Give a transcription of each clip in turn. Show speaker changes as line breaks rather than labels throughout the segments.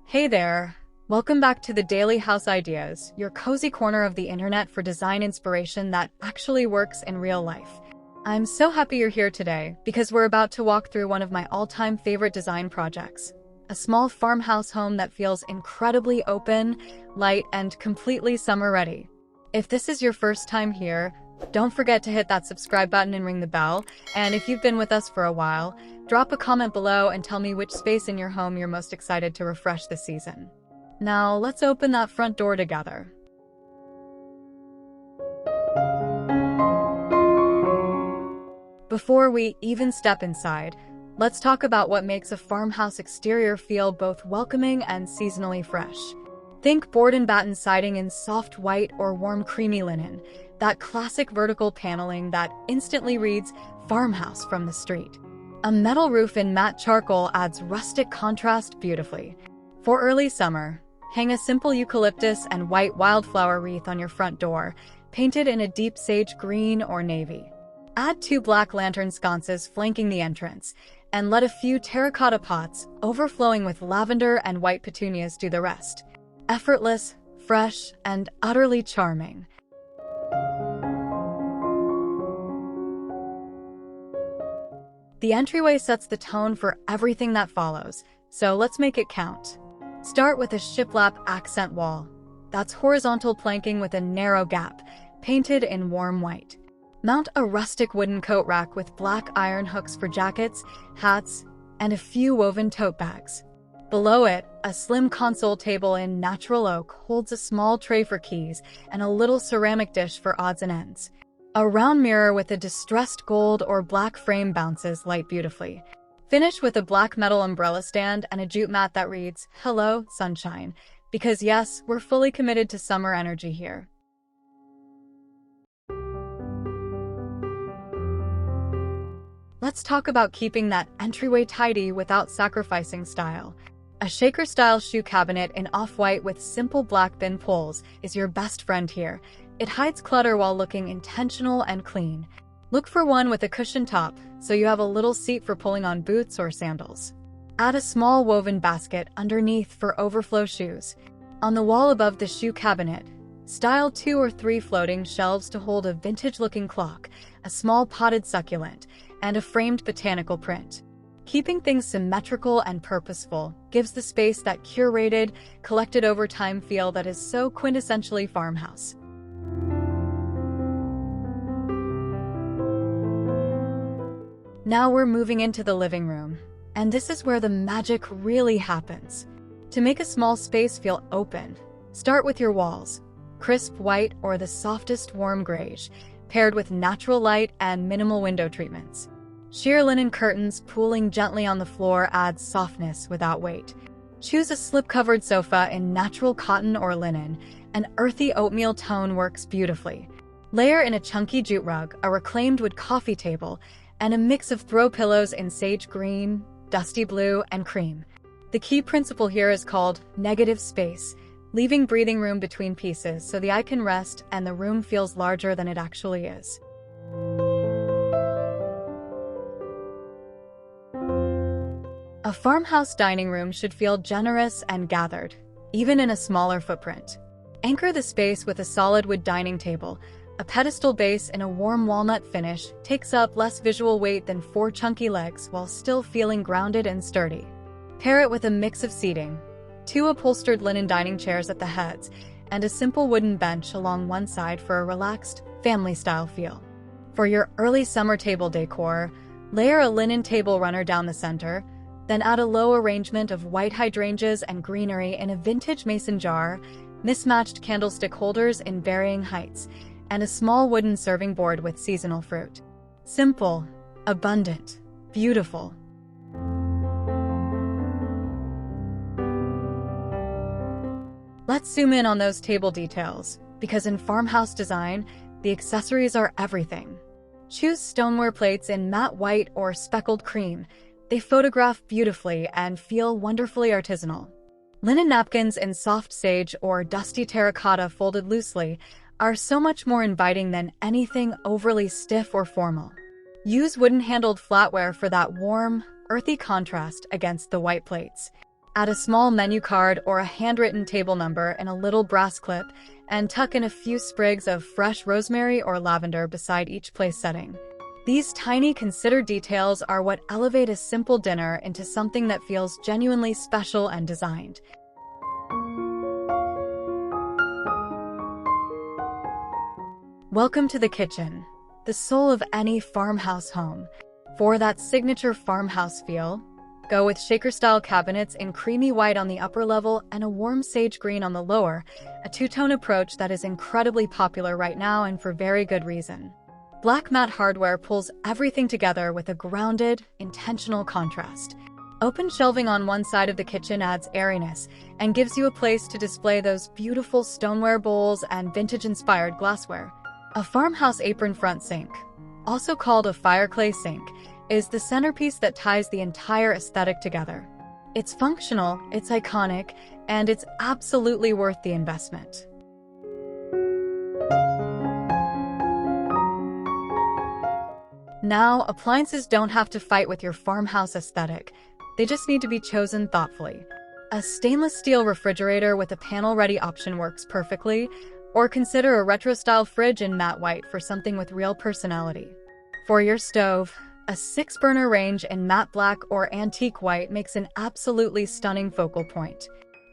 Hey there! Welcome back to the Daily House Ideas, your cozy corner of the internet for design inspiration that actually works in real life. I'm so happy you're here today because we're about to walk through one of my all-time favorite design projects. A small farmhouse home that feels incredibly open, light, and completely summer-ready. If this is your first time here, don't forget to hit that subscribe button and ring the bell. And if you've been with us for a while, drop a comment below and tell me which space in your home you're most excited to refresh this season. Now, let's open that front door together. Before we even step inside, let's talk about what makes a farmhouse exterior feel both welcoming and seasonally fresh. Think board-and-batten siding in soft white or warm creamy linen, that classic vertical paneling that instantly reads farmhouse from the street. A metal roof in matte charcoal adds rustic contrast beautifully. For early summer, hang a simple eucalyptus and white wildflower wreath on your front door, painted in a deep sage green or navy. Add 2 black lantern sconces flanking the entrance, and let a few terracotta pots, overflowing with lavender and white petunias, do the rest. Effortless, fresh, and utterly charming. The entryway sets the tone for everything that follows, so let's make it count. Start with a shiplap accent wall. That's horizontal planking with a narrow gap, painted in warm white. Mount a rustic wooden coat rack with black iron hooks for jackets, hats, and a few woven tote bags. Below it, a slim console table in natural oak holds a small tray for keys and a little ceramic dish for odds and ends. A round mirror with a distressed gold or black frame bounces light beautifully. Finish with a black metal umbrella stand and a jute mat that reads, "Hello, sunshine," because yes, we're fully committed to summer energy here. Let's talk about keeping that entryway tidy without sacrificing style. A shaker-style shoe cabinet in off-white with simple black bin pulls is your best friend here. It hides clutter while looking intentional and clean. Look for one with a cushioned top, so you have a little seat for pulling on boots or sandals. Add a small woven basket underneath for overflow shoes. On the wall above the shoe cabinet, style 2 or 3 floating shelves to hold a vintage-looking clock, a small potted succulent, and a framed botanical print. Keeping things symmetrical and purposeful gives the space that curated, collected over time feel that is so quintessentially farmhouse. Now we're moving into the living room, and this is where the magic really happens. To make a small space feel open, start with your walls, crisp white or the softest warm grayish, paired with natural light and minimal window treatments. Sheer linen curtains pooling gently on the floor adds softness without weight. Choose a slip-covered sofa in natural cotton or linen. An earthy oatmeal tone works beautifully. Layer in a chunky jute rug, a reclaimed wood coffee table, and a mix of throw pillows in sage green, dusty blue, and cream. The key principle here is called negative space, leaving breathing room between pieces so the eye can rest and the room feels larger than it actually is. A farmhouse dining room should feel generous and gathered, even in a smaller footprint. Anchor the space with a solid wood dining table. A pedestal base in a warm walnut finish takes up less visual weight than 4 chunky legs while still feeling grounded and sturdy. Pair it with a mix of seating, 2 upholstered linen dining chairs at the heads, and a simple wooden bench along one side for a relaxed, family-style feel. For your early summer table decor, layer a linen table runner down the center, then add a low arrangement of white hydrangeas and greenery in a vintage mason jar, mismatched candlestick holders in varying heights, and a small wooden serving board with seasonal fruit. Simple, abundant, beautiful. Let's zoom in on those table details, because in farmhouse design, the accessories are everything. Choose stoneware plates in matte white or speckled cream. They photograph beautifully and feel wonderfully artisanal. Linen napkins in soft sage or dusty terracotta folded loosely are so much more inviting than anything overly stiff or formal. Use wooden-handled flatware for that warm, earthy contrast against the white plates. Add a small menu card or a handwritten table number in a little brass clip, and tuck in a few sprigs of fresh rosemary or lavender beside each place setting. These tiny, considered details are what elevate a simple dinner into something that feels genuinely special and designed. Welcome to the kitchen, the soul of any farmhouse home. For that signature farmhouse feel, go with shaker-style cabinets in creamy white on the upper level and a warm sage green on the lower, a two-tone approach that is incredibly popular right now and for very good reason. Black matte hardware pulls everything together with a grounded, intentional contrast. Open shelving on one side of the kitchen adds airiness and gives you a place to display those beautiful stoneware bowls and vintage-inspired glassware. A farmhouse apron front sink, also called a fireclay sink, is the centerpiece that ties the entire aesthetic together. It's functional, it's iconic, and it's absolutely worth the investment. Now, appliances don't have to fight with your farmhouse aesthetic. They just need to be chosen thoughtfully. A stainless steel refrigerator with a panel-ready option works perfectly, or consider a retro-style fridge in matte white for something with real personality. For your stove, a 6-burner range in matte black or antique white makes an absolutely stunning focal point.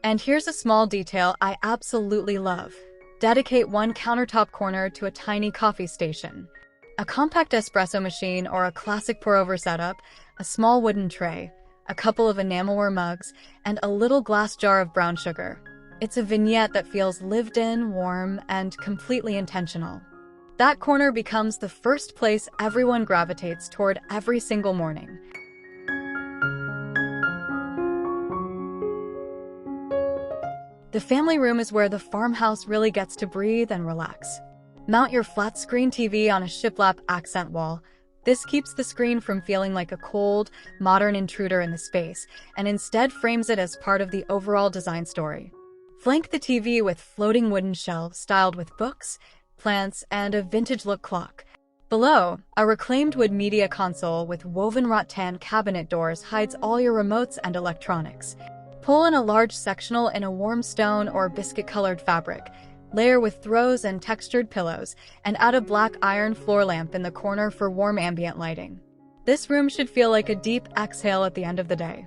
And here's a small detail I absolutely love. Dedicate one countertop corner to a tiny coffee station. A compact espresso machine or a classic pour-over setup, a small wooden tray, a couple of enamelware mugs, and a little glass jar of brown sugar. It's a vignette that feels lived in, warm, and completely intentional. That corner becomes the first place everyone gravitates toward every single morning. The family room is where the farmhouse really gets to breathe and relax. Mount your flat-screen TV on a shiplap accent wall. This keeps the screen from feeling like a cold, modern intruder in the space, and instead frames it as part of the overall design story. Flank the TV with floating wooden shelves styled with books, plants, and a vintage-look clock. Below, a reclaimed wood media console with woven rattan cabinet doors hides all your remotes and electronics. Pull in a large sectional in a warm stone or biscuit-colored fabric. Layer with throws and textured pillows, and add a black iron floor lamp in the corner for warm ambient lighting. This room should feel like a deep exhale at the end of the day.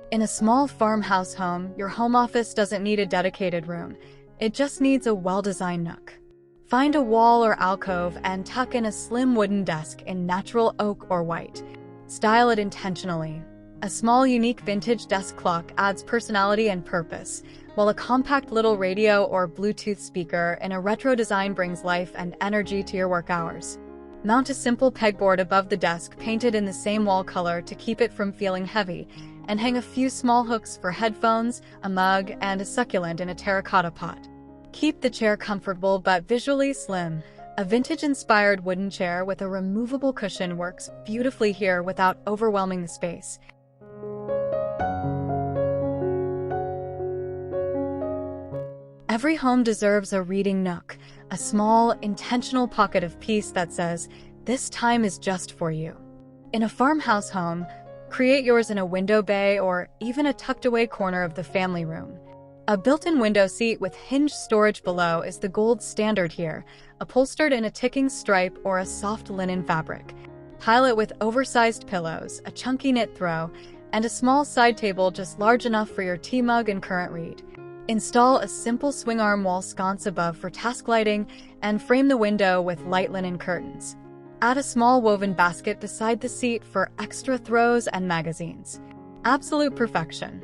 In a small farmhouse home, your home office doesn't need a dedicated room. It just needs a well-designed nook. Find a wall or alcove and tuck in a slim wooden desk in natural oak or white. Style it intentionally. A small, unique vintage desk clock adds personality and purpose, while a compact little radio or Bluetooth speaker in a retro design brings life and energy to your work hours. Mount a simple pegboard above the desk painted in the same wall color to keep it from feeling heavy, and hang a few small hooks for headphones, a mug, and a succulent in a terracotta pot. Keep the chair comfortable but visually slim. A vintage-inspired wooden chair with a removable cushion works beautifully here without overwhelming the space. Every home deserves a reading nook, a small, intentional pocket of peace that says, "This time is just for you." In a farmhouse home, create yours in a window bay or even a tucked-away corner of the family room. A built-in window seat with hinged storage below is the gold standard here, upholstered in a ticking stripe or a soft linen fabric. Pile it with oversized pillows, a chunky knit throw, and a small side table just large enough for your tea mug and current read. Install a simple swing arm wall sconce above for task lighting and frame the window with light linen curtains. Add a small woven basket beside the seat for extra throws and magazines. Absolute perfection.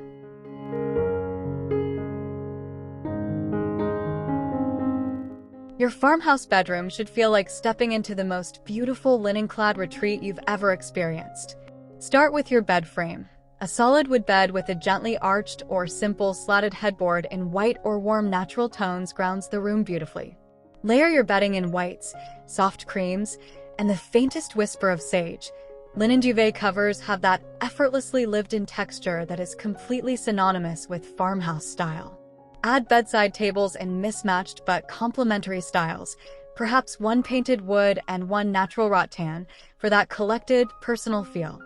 Your farmhouse bedroom should feel like stepping into the most beautiful linen-clad retreat you've ever experienced. Start with your bed frame. A solid wood bed with a gently arched or simple slatted headboard in white or warm natural tones grounds the room beautifully. Layer your bedding in whites, soft creams, and the faintest whisper of sage. Linen duvet covers have that effortlessly lived-in texture that is completely synonymous with farmhouse style. Add bedside tables in mismatched but complementary styles. Perhaps one painted wood and one natural rattan for that collected, personal feel.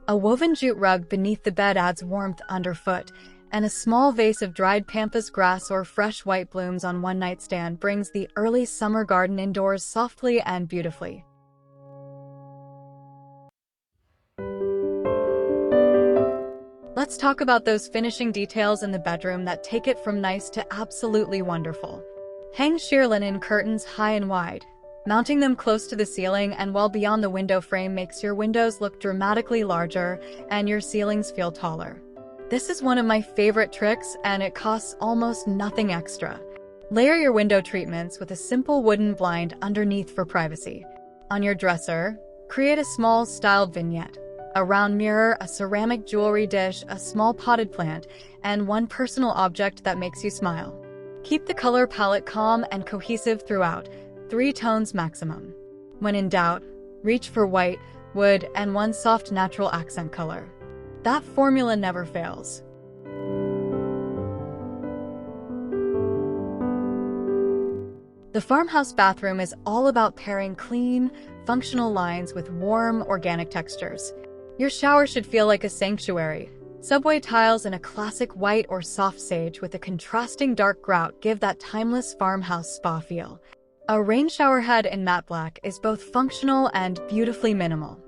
A woven jute rug beneath the bed adds warmth underfoot, and a small vase of dried pampas grass or fresh white blooms on one nightstand brings the early summer garden indoors softly and beautifully. Let's talk about those finishing details in the bedroom that take it from nice to absolutely wonderful. Hang sheer linen curtains high and wide. Mounting them close to the ceiling and well beyond the window frame makes your windows look dramatically larger and your ceilings feel taller. This is one of my favorite tricks, and it costs almost nothing extra. Layer your window treatments with a simple wooden blind underneath for privacy. On your dresser, create a small styled vignette. A round mirror, a ceramic jewelry dish, a small potted plant, and one personal object that makes you smile. Keep the color palette calm and cohesive throughout, 3 tones maximum. When in doubt, reach for white, wood, and one soft natural accent color. That formula never fails. The farmhouse bathroom is all about pairing clean, functional lines with warm, organic textures. Your shower should feel like a sanctuary. Subway tiles in a classic white or soft sage with a contrasting dark grout give that timeless farmhouse spa feel. A rain shower head in matte black is both functional and beautifully minimal.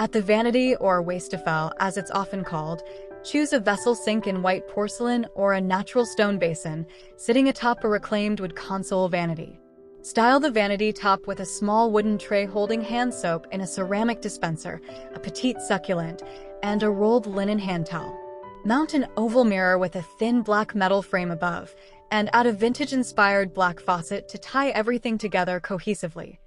At the vanity, or wastafel as it's often called, choose a vessel sink in white porcelain or a natural stone basin, sitting atop a reclaimed wood console vanity. Style the vanity top with a small wooden tray holding hand soap in a ceramic dispenser, a petite succulent, and a rolled linen hand towel. Mount an oval mirror with a thin black metal frame above, and add a vintage-inspired black faucet to tie everything together cohesively.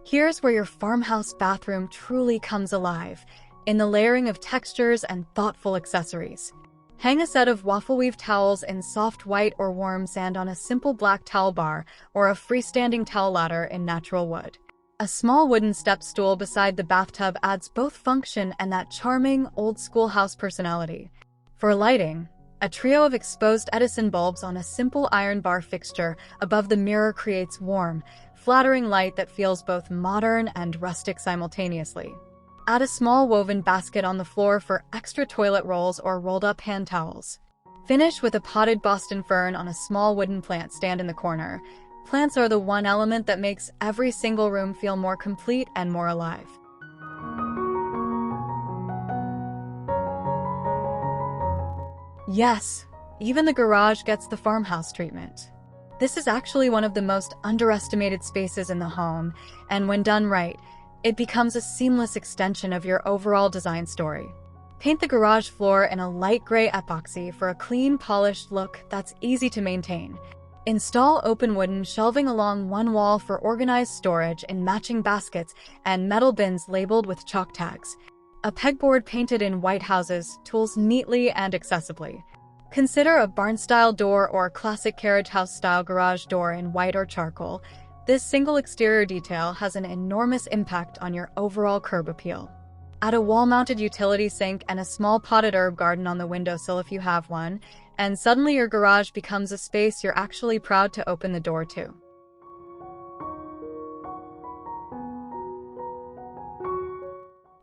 Here's where your farmhouse bathroom truly comes alive, in the layering of textures and thoughtful accessories. Hang a set of waffle weave towels in soft white or warm sand on a simple black towel bar or a freestanding towel ladder in natural wood. A small wooden step stool beside the bathtub adds both function and that charming, old-school house personality. For lighting, a trio of exposed Edison bulbs on a simple iron bar fixture above the mirror creates warm, flattering light that feels both modern and rustic simultaneously. Add a small woven basket on the floor for extra toilet rolls or rolled-up hand towels. Finish with a potted Boston fern on a small wooden plant stand in the corner. Plants are the one element that makes every single room feel more complete and more alive. Yes, even the garage gets the farmhouse treatment. This is actually one of the most underestimated spaces in the home, and when done right, it becomes a seamless extension of your overall design story. Paint the garage floor in a light gray epoxy for a clean, polished look that's easy to maintain. Install open wooden shelving along one wall for organized storage in matching baskets and metal bins labeled with chalk tags. A pegboard painted in white houses tools neatly and accessibly. Consider a barn-style door or classic carriage house-style garage door in white or charcoal. This single exterior detail has an enormous impact on your overall curb appeal. Add a wall-mounted utility sink and a small potted herb garden on the windowsill if you have one, and suddenly your garage becomes a space you're actually proud to open the door to.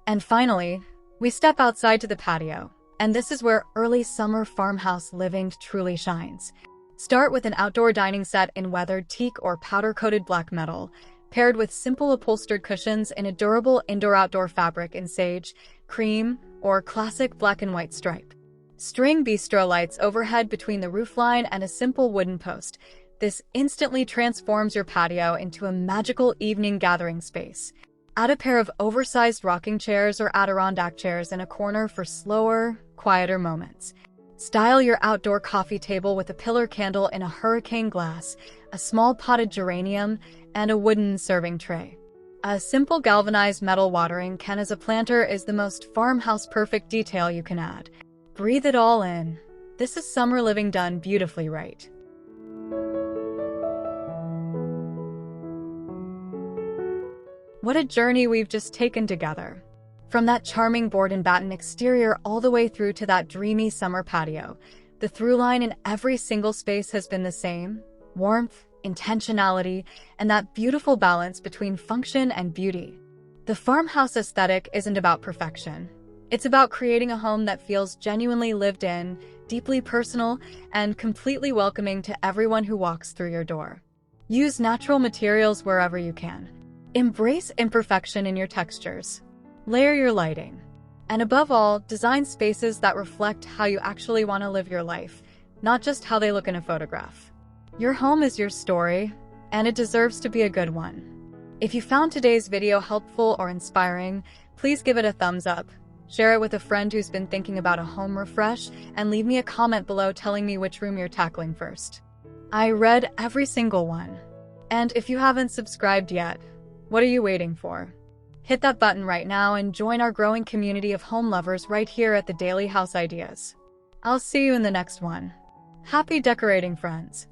And finally, we step outside to the patio, and this is where early summer farmhouse living truly shines. Start with an outdoor dining set in weathered teak or powder-coated black metal, paired with simple upholstered cushions in a durable indoor-outdoor fabric in sage, cream, or classic black and white stripe. String bistro lights overhead between the roofline and a simple wooden post. This instantly transforms your patio into a magical evening gathering space. Add a pair of oversized rocking chairs or Adirondack chairs in a corner for slower, quieter moments. Style your outdoor coffee table with a pillar candle in a hurricane glass, a small potted geranium, and a wooden serving tray. A simple galvanized metal watering can as a planter is the most farmhouse-perfect detail you can add. Breathe it all in. This is summer living done beautifully right. What a journey we've just taken together. From that charming board-and-batten exterior all the way through to that dreamy summer patio, The through line in every single space has been the same: warmth, intentionality, and that beautiful balance between function and beauty. The farmhouse aesthetic isn't about perfection. It's about creating a home that feels genuinely lived in, deeply personal, and completely welcoming to everyone who walks through your door. Use natural materials wherever you can. Embrace imperfection in your textures. Layer your lighting. And above all, design spaces that reflect how you actually want to live your life, not just how they look in a photograph. Your home is your story, and it deserves to be a good one. If you found today's video helpful or inspiring, please give it a thumbs up. Share it with a friend who's been thinking about a home refresh, and leave me a comment below telling me which room you're tackling first. I read every single one. And if you haven't subscribed yet, what are you waiting for? Hit that button right now and join our growing community of home lovers right here at the Daily House Ideas. I'll see you in the next one. Happy decorating, friends!